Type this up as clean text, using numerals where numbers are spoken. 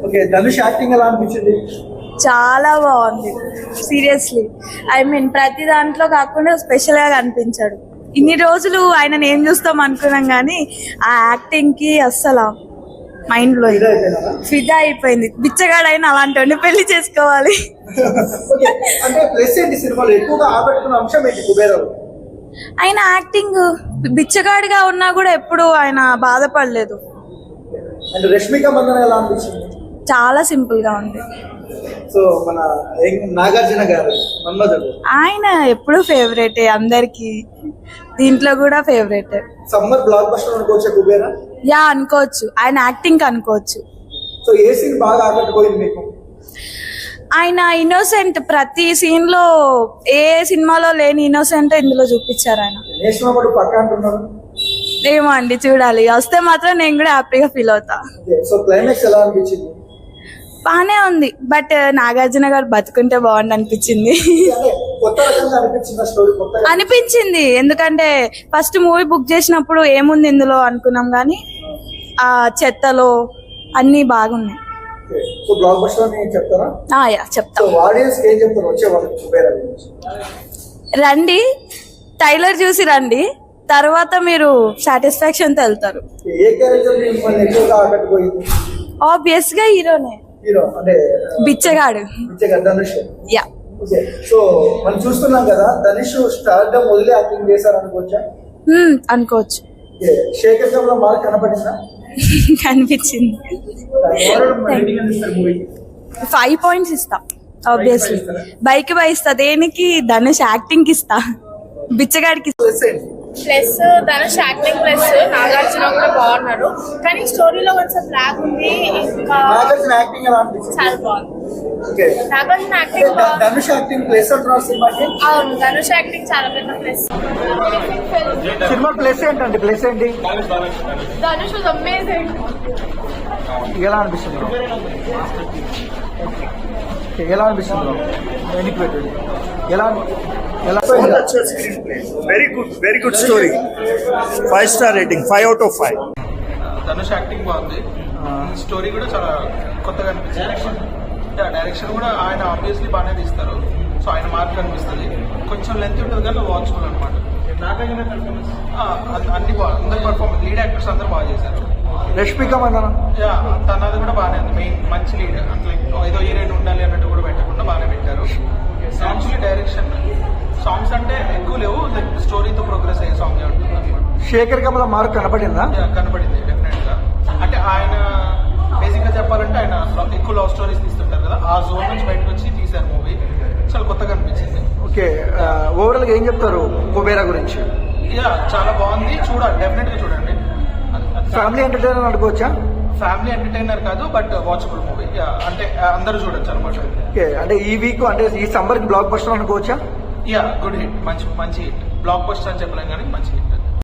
Okay, Dhanush acting ఎలా అనిపించింది? చాలా బాగుంది. సీరియస్లీ ఐ మీన్ ప్రతి దాంట్లో కాకుండా స్పెషల్ గా కనిపించాడు. ఇన్ని రోజులు ఆయన ఏం చూస్తాం అనుకున్నాం కానీ ఆ యాక్టింగ్ కి అస్సలు మైండ్ లో ఫిదా అయిపోయింది. బిచ్చగాడైనా అలాంటి పెళ్లి చేసుకోవాలి. ఓకే, అంటే ప్లస్ ఏంటి సినిమాలో ఎక్కువగా ఆకట్టుకున్న అంశం ఏంటి కుబేరాలో? ఆయన యాక్టింగ్ బిచ్చగాడిగా ఉన్నా కూడా ఎప్పుడు ఆయన బాధపడలేదు. అండ్ రష్మిక మందన ఎలా అనిపించింది? చాలా సింపుల్ గా ఉంది. సో మన నాగార్జున గారు మన్మధుడు ఆయన ఎప్పుడు ఫేవరెటే అందరికి, దీంట్లో కూడా ఫేవరెట్. సమ్మర్ బ్లాక్ బస్టర్ అనుకోవచ్చా కుబేరా? యా అనుకోవచ్చు, ఆయన యాక్టింగ్ అనుకోవచ్చు. సో ఏ సీన్ బాగా ఆకట్టుకోయింది మీకు? ఆయన ఇన్నోసెంట్, ప్రతి సీన్ లో ఏ సినిమాలో లేని ఇన్నోసెంట్ ఇందులో చూపించారు. ఆయన నేషనల్ పక్క అంటున్నారు. ఏమో అండి, చూడాలి. వస్తే మాత్రం నేను కూడా హ్యాపీగా ఫీల్ అవుతా. సో క్లైమాక్స్ ఎలా అనిపించింది? బానే ఉంది, బట్ నాగార్జున గారు బతుకుంటే బాగుంది అనిపించింది. అనిపించింది ఎందుకంటే ఫస్ట్ మూవీ బుక్ చేసినప్పుడు ఏముంది ఇందులో అనుకున్నాం, కానీ ఆ చెత్తలో అన్ని బాగున్నాయి. చెప్తా. రండి, టైలర్ చూసి రండి, తర్వాత మీరు సాటిస్ఫాక్షన్ తో వెళ్తారు. ఆబ్వియస్ గా హీరోనే, బిచ్చగాడు. యా. సో మనం చూస్తున్నాం కదా, ధనుష్ స్టార్డమ్ వదిలే యాక్టింగ్ చేశారు అనుకోవచ్చా? అనుకోవచ్చు. శేఖర్ కమల మార్క్ కనపడిందా? కనిపించింది. 5 points ఇస్తా. ఆబ్వియస్లీ బైక్ బై ఇస్తా. దేనికి? ధనుష్ యాక్టింగ్ కి ఇస్తా, బిచ్చగాడికి. Plus Dhanush acting plus Nagarjuna కూడా బాగున్నారు, కానీ స్టోరీలో కొంచెం బ్లాక్ ఉంది. నాగార్జున యాక్టింగ్ ఎలా అనిపించింది? చాలా బాగుంది. Nagarjuna acting Dhanush acting plus అంటున్నారు సినిమాకి. అవును, ధనుష్ యాక్టింగ్ చాలా పెద్ద ప్లస్. సినిమా ప్లస్ ఏంటండి? ప్లస్ ఏంటి? Dhanush was amazing. ఎలా అనిపిస్తుంది? ఎలా అనిపిస్తుంది? Very good story. 5 star rating, 5 out of 5. Dhanush acting బాగుంది, స్టోరీ కూడా చాలా కొత్తగా అనిపించింది. డైరెక్షన్ కూడా ఆయన ఆబ్వియస్లీ బాగానే తీస్తారు, సో ఆయన మార్క్ అనిపిస్తుంది. కొంచెం లెంత్ ఉంటుంది కానీ వాచ్ఫుల్ అనమాట. అన్ని అందరు పర్ఫార్మెన్స్, లీడ్ యాక్టర్స్ అందరూ బాగా చేశారు. రష్మిక మందన తనది కూడా బాగానే ఉంది, మెయిన్ మంచి లీడ్. అట్లా ఏదో హీరోయిన్ ఉండాలి అన్నట్టు కూడా పెట్టకుండా బాగానే పెట్టారు. యాక్చువల్లీ డైరెక్షన్, సాంగ్స్ అంటే ఎక్కువ లేవు, లైక్ స్టోరీతో ప్రోగ్రెస్ అయ్యే సాంగ్ ఉంటుంది అనమాట. శేఖర్ కమల మార్క్ కనపడిందా? కనపడింది డెఫినెట్ గా. అంటే ఆయన బేసిక్ గా చెప్పాలంటే ఆయన ఎక్కువ లవ్ స్టోరీస్ తీస్తుంటారు కదా, ఆ జోన్ నుంచి బయటకు వచ్చి తీశారు మూవీ. చాలా కొత్తగా అనిపించింది. ఓకే, ఓవరాల్ గా ఏం చెప్తారు కుబేరా గురించి? చాలా బాగుంది, చూడాలి, డెఫినెట్ గా చూడండి. ఫ్యామిలీ ఎంటర్టైనర్ అనుకోవచ్చా? ఫ్యామిలీ ఎంటర్టైనర్ కాదు, బట్ వాచబుల్ మూవీ. అంటే అందరూ చూడొచ్చు అనమాట. ఓకే, అంటే ఈ వీక్ అంటే ఈ సమ్మర్ కి బ్లాక్ బస్టర్ అనుకోవచ్చా? గుడ్ హిట్, మంచి హిట్. బ్లాక్ బస్టర్ అని చెప్పలేం కానీ మంచి హిట్.